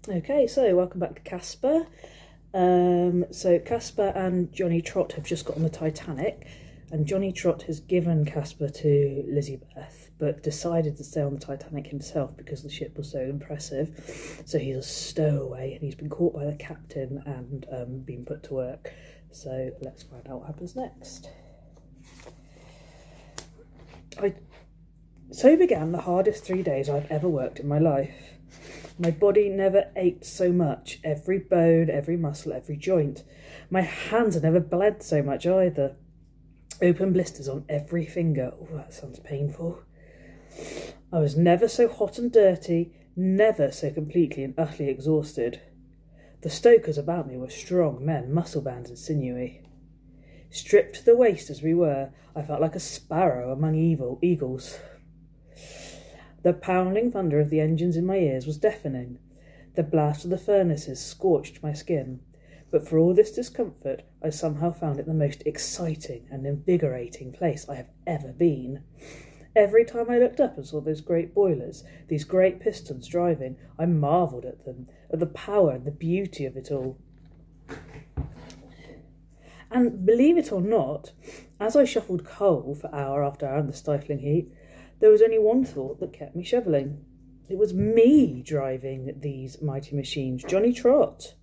Okay, so welcome back to Kaspar. So Kaspar and Johnny Trott have just got on the Titanic, and Johnny Trott has given Kaspar to Lizzie-Beth, but decided to stay on the Titanic himself because the ship was so impressive. So he's a stowaway, and he's been caught by the captain and been put to work. So let's find out what happens next. So began the hardest 3 days I've ever worked in my life. My body never ached so much, every bone, every muscle, every joint. My hands had never bled so much either. Open blisters on every finger. Oh, that sounds painful. I was never so hot and dirty, never so completely and utterly exhausted. The stokers about me were strong men, muscle-bound and sinewy. Stripped to the waist as we were, I felt like a sparrow among eagles. The pounding thunder of the engines in my ears was deafening. The blast of the furnaces scorched my skin. But for all this discomfort, I somehow found it the most exciting and invigorating place I have ever been. Every time I looked up and saw those great boilers, these great pistons driving, I marvelled at them, at the power and the beauty of it all. And believe it or not, as I shuffled coal for hour after hour in the stifling heat, there was only one thought that kept me shoveling. It was me driving these mighty machines, Johnny Trott.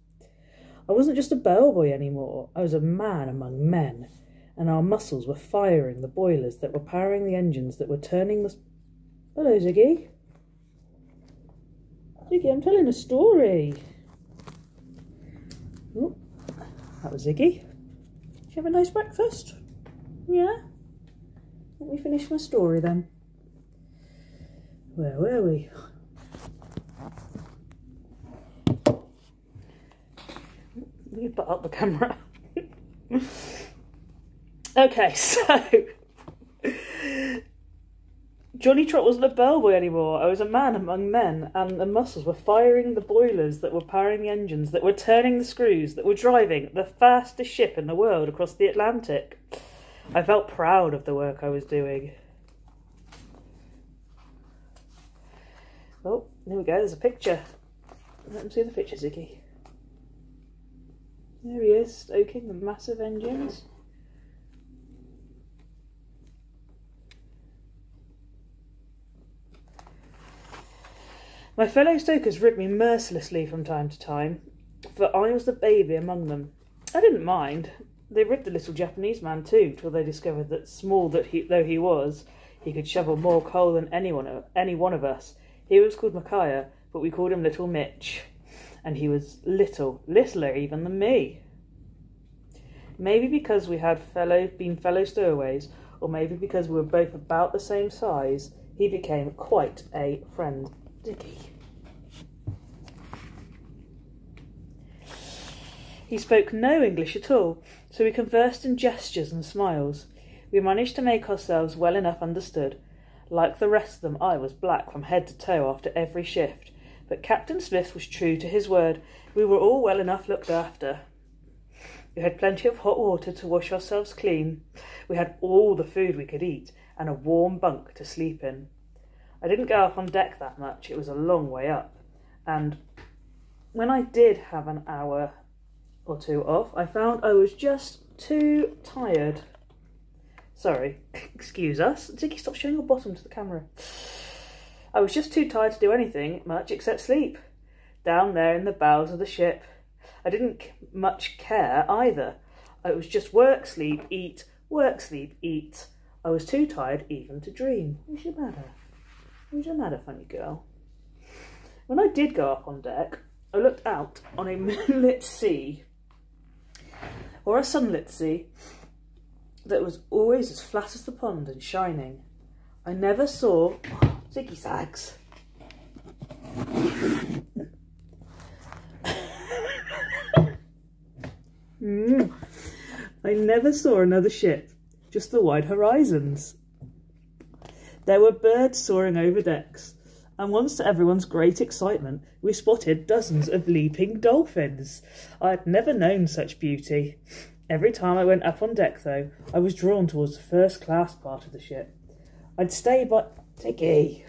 I wasn't just a bellboy anymore. I was a man among men, and our muscles were firing the boilers that were powering the engines that were turning the... Hello, Ziggy. Ziggy, I'm telling a story. Oh, that was Ziggy. Did you have a nice breakfast? Yeah? Let me finish my story then. Where were we? Let me put up the camera. Okay, so Johnny Trott wasn't a bellboy anymore. I was a man among men, and the muscles were firing the boilers that were powering the engines, that were turning the screws, that were driving the fastest ship in the world across the Atlantic. I felt proud of the work I was doing. Oh, there we go, there's a picture. Let them see the picture, Ziggy. There he is, stoking the massive engines. My fellow stokers ribbed me mercilessly from time to time, for I was the baby among them. I didn't mind. They ribbed the little Japanese man too, till they discovered that, small though he was, he could shovel more coal than any one of us. He was called Micaiah, but we called him Little Mitch. And he was littler even than me. Maybe because we had been fellow stowaways, or maybe because we were both about the same size, he became quite a friend. Dickie. He spoke no English at all, so we conversed in gestures and smiles. We managed to make ourselves well enough understood. Like the rest of them, I was black from head to toe after every shift, but Captain Smith was true to his word. We were all well enough looked after. We had plenty of hot water to wash ourselves clean. We had all the food we could eat, and a warm bunk to sleep in. I didn't go up on deck that much, it was a long way up, and when I did have an hour or two off, I found I was just too tired. Sorry, excuse us. Ziggy, stop showing your bottom to the camera. I was just too tired to do anything much except sleep. Down there in the bowels of the ship. I didn't much care either. It was just work, sleep, eat, work, sleep, eat. I was too tired even to dream. What's your matter? What's your matter, funny girl? When I did go up on deck, I looked out on a moonlit sea, or a sunlit sea, that was always as flat as the pond and shining. I never saw... Ziggy Sags. I never saw another ship, just the wide horizons. There were birds soaring over decks, and once to everyone's great excitement, we spotted dozens of leaping dolphins. I had never known such beauty. Every time I went up on deck, though, I was drawn towards the first-class part of the ship. I'd stay by... Ziggy.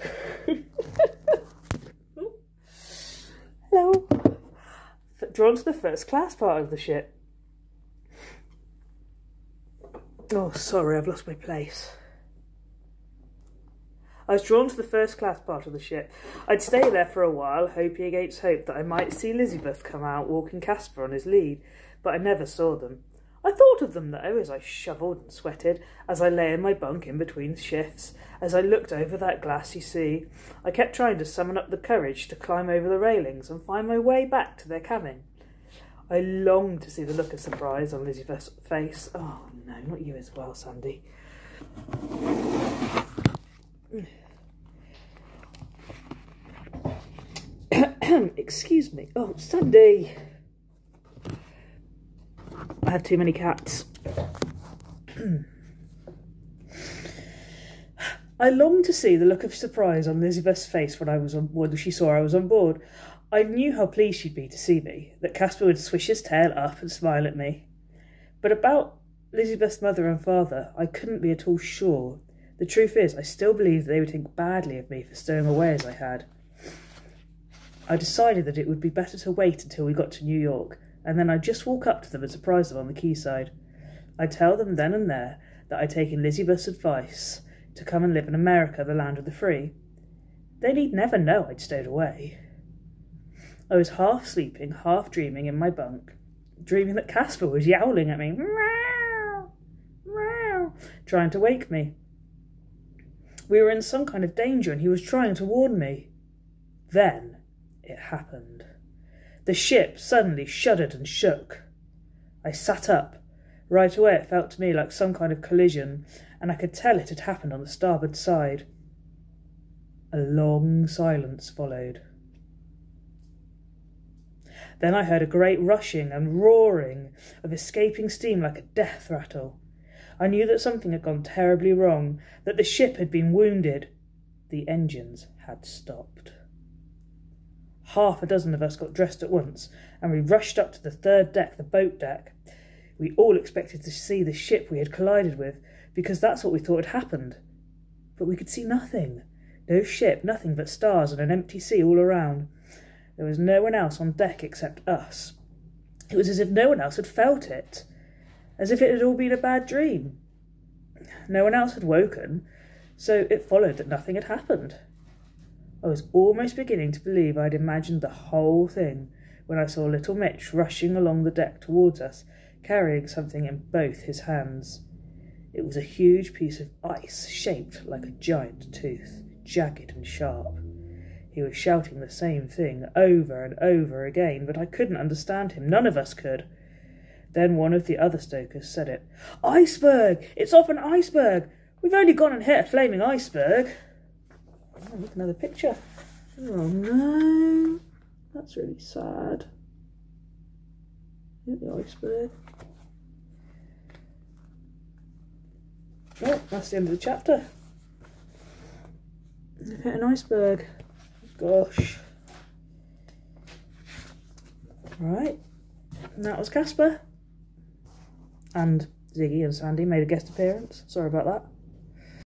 Hello. drawn to the first class part of the ship. Oh, sorry, I've lost my place. I was drawn to the first class part of the ship. I'd stay there for a while, hoping against hope that I might see Elizabeth come out walking Kaspar on his lead, but I never saw them. I thought of them, though, as I shovelled and sweated, as I lay in my bunk in between shifts, as I looked over that glassy sea. I kept trying to summon up the courage to climb over the railings and find my way back to their cabin. I longed to see the look of surprise on Elizabeth's face. Oh, no, not you as well, Sandy. Excuse me. Oh, Sandy. I have too many cats. I longed to see the look of surprise on Elizabeth's face when she saw I was on board. I knew how pleased she'd be to see me, that Kaspar would swish his tail up and smile at me. But about Elizabeth's mother and father, I couldn't be at all sure. The truth is, I still believed they would think badly of me for stowing away as I had. I decided that it would be better to wait until we got to New York, and then I'd just walk up to them and surprise them on the quayside. I'd tell them then and there that I'd taken Elizabeth's advice to come and live in America, the land of the free. They need never know I'd stowed away. I was half sleeping, half dreaming in my bunk, dreaming that Kaspar was yowling at me, meow, meow, trying to wake me. We were in some kind of danger and he was trying to warn me. Then it happened. The ship suddenly shuddered and shook. I sat up. Right away it felt to me like some kind of collision, and I could tell it had happened on the starboard side. A long silence followed. Then I heard a great rushing and roaring of escaping steam like a death rattle. I knew that something had gone terribly wrong, that the ship had been wounded. The engines had stopped. Half a dozen of us got dressed at once, and we rushed up to the third deck, the boat deck. We all expected to see the ship we had collided with, because that's what we thought had happened. But we could see nothing. No ship, nothing but stars and an empty sea all around. There was no one else on deck except us. It was as if no one else had felt it, as if it had all been a bad dream. No one else had woken, so it followed that nothing had happened. I was almost beginning to believe I'd imagined the whole thing when I saw little Mitch rushing along the deck towards us, carrying something in both his hands. It was a huge piece of ice shaped like a giant tooth, jagged and sharp. He was shouting the same thing over and over again, but I couldn't understand him. None of us could. Then one of the other stokers said it. "Iceberg! It's off an iceberg! We've only gone and hit a flaming iceberg." Oh, look, another picture. Oh no, that's really sad. Hit the iceberg. Oh, that's the end of the chapter. Hit an iceberg. Gosh. Right, and that was Kaspar. And Ziggy and Sandy made a guest appearance. Sorry about that.